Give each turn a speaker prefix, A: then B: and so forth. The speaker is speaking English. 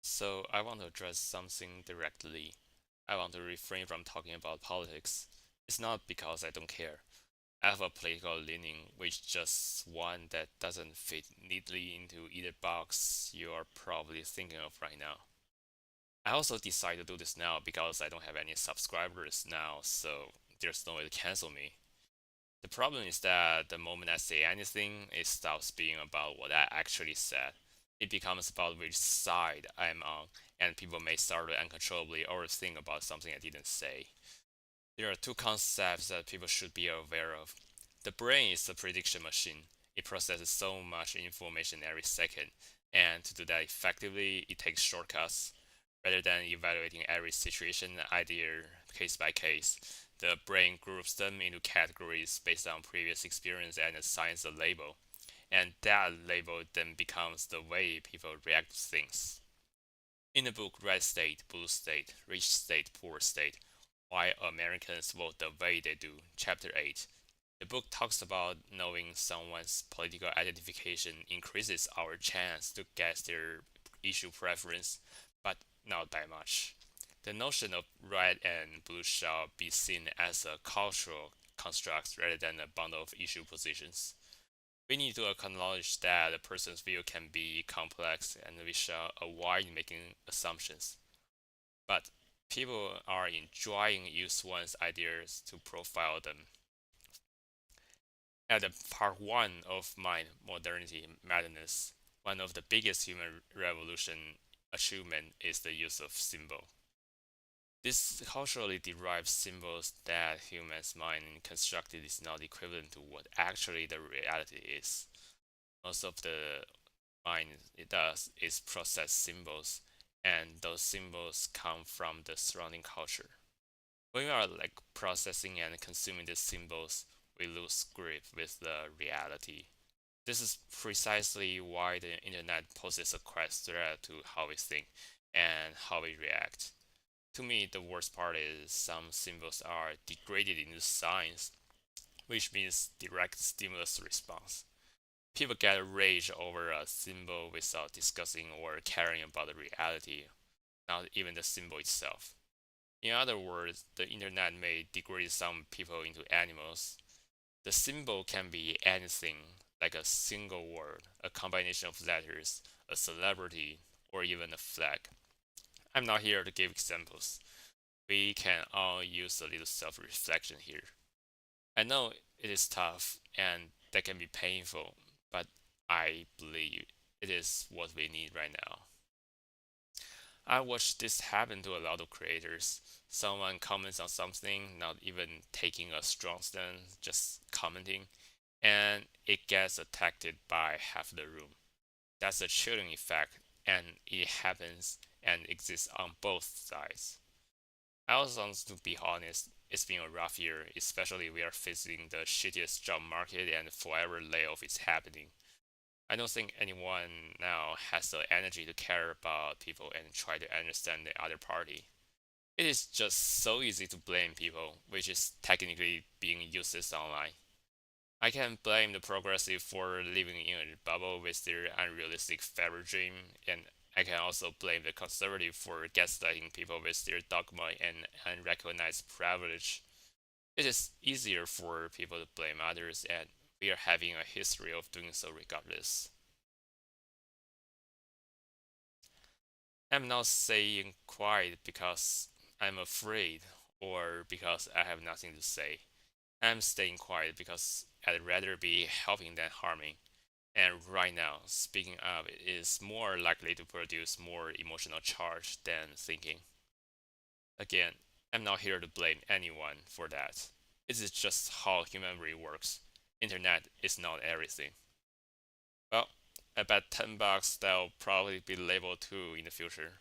A: So I want to address something directly. I want to refrain from talking about politics. It's not because I don't care. I have a political leaning, which just one that doesn't fit neatly into either box you are probably thinking of right now. I also decided to do this now because I don't have any subscribers now, so there's no way to cancel me. The problem is that the moment I say anything, it stops being about what I actually said. It becomes about which side I'm on, and people may start to uncontrollably overthink about something I didn't say. There are two concepts that people should be aware of. The brain is a prediction machine. It processes so much information every second, and to do that effectively, it takes shortcuts. Rather than evaluating every situation, idea, case by case, the brain groups them into categories based on previous experience and assigns a label. And that label then becomes the way people react to things. In the book Red State, Blue State, Rich State, Poor State, Why Americans Vote the Way They Do, Chapter 8, the book talks about knowing someone's political identification increases our chance to guess their issue preference, but not by much. The notion of red and blue shall be seen as a cultural construct rather than a bundle of issue positions. We need to acknowledge that a person's view can be complex and we shall avoid making assumptions. But people are enjoying use one's ideas to profile them. At the part one of my modernity madness, one of the biggest human revolution achievement is the use of symbol. This culturally derived symbols that humans' mind constructed is not equivalent to what actually the reality is. Most of the mind it does is process symbols, and those symbols come from the surrounding culture. When we are processing and consuming these symbols, we lose grip with the reality. This is precisely why the internet poses a quite threat to how we think and how we react. To me, the worst part is some symbols are degraded into signs, which means direct stimulus response. People get rage over a symbol without discussing or caring about the reality, not even the symbol itself. In other words, the internet may degrade some people into animals. The symbol can be anything, like a single word, a combination of letters, a celebrity, or even a flag. I'm not here to give examples. We can all use a little self reflection here. I know it is tough and that can be painful, but I believe it is what we need right now. I watched this happen to a lot of creators. Someone comments on something, not even taking a strong stand, just commenting, and it gets attacked by half the room. That's a chilling effect, and it happens and exists on both sides. I also want to be honest, it's been a rough year, especially we are facing the shittiest job market and forever layoff is happening. I don't think anyone now has the energy to care about people and try to understand the other party. It is just so easy to blame people, which is technically being useless online. I can blame the progressive for living in a bubble with their unrealistic fever dream, and I can also blame the conservative for gaslighting people with their dogma and unrecognized privilege. It is easier for people to blame others, and we are having a history of doing so regardless. I'm not saying quiet because I'm afraid or because I have nothing to say. I'm staying quiet because I'd rather be helping than harming. And right now, speaking up is more likely to produce more emotional charge than thinking. Again, I'm not here to blame anyone for that. It is just how human brain works. Internet is not everything. Well, I bet $10 that'll probably be labeled too in the future.